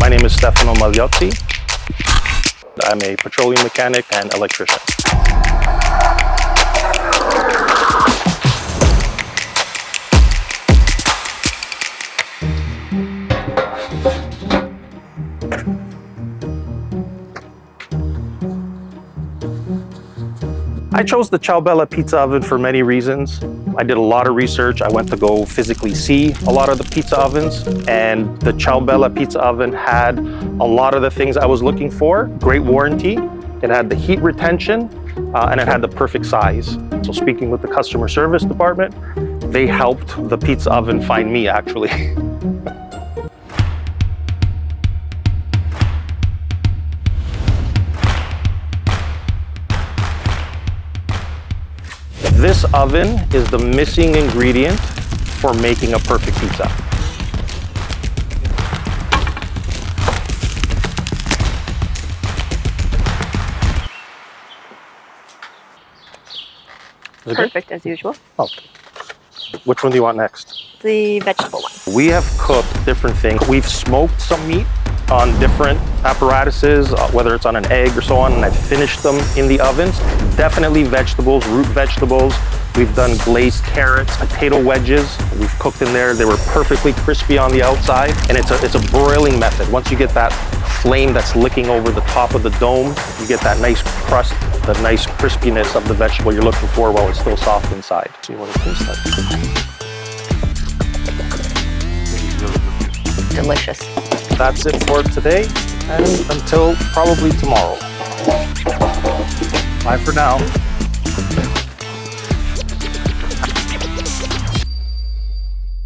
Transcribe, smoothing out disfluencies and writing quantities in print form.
My name is Stefano. I'm a petroleum mechanic and electrician. I chose the Ciao Bella Pizza Oven for many reasons. I did a lot of research. I went to go physically see a lot of the pizza ovens, and the Ciao Bella Pizza Oven had a lot of the things I was looking for. Great warranty, it had the heat retention, and it had the perfect size. So speaking with the customer service department, they helped the pizza oven find me, actually. This oven is the missing ingredient for making a perfect pizza. Perfect as usual. Oh. Which one do you want next? The vegetable one. We have cooked different things. We've smoked some meat on different apparatuses, whether it's on an egg or so on, and I've finished them in the ovens. Definitely vegetables, root vegetables. We've done glazed carrots, potato wedges. We've cooked in there. They were perfectly crispy on the outside, and it's a broiling method. Once you get that flame that's licking over the top of the dome, you get that nice crust, the nice crispiness of the vegetable you're looking for while it's still soft inside. So you want to taste that? Delicious. That's it for today, and until probably tomorrow. Bye for now.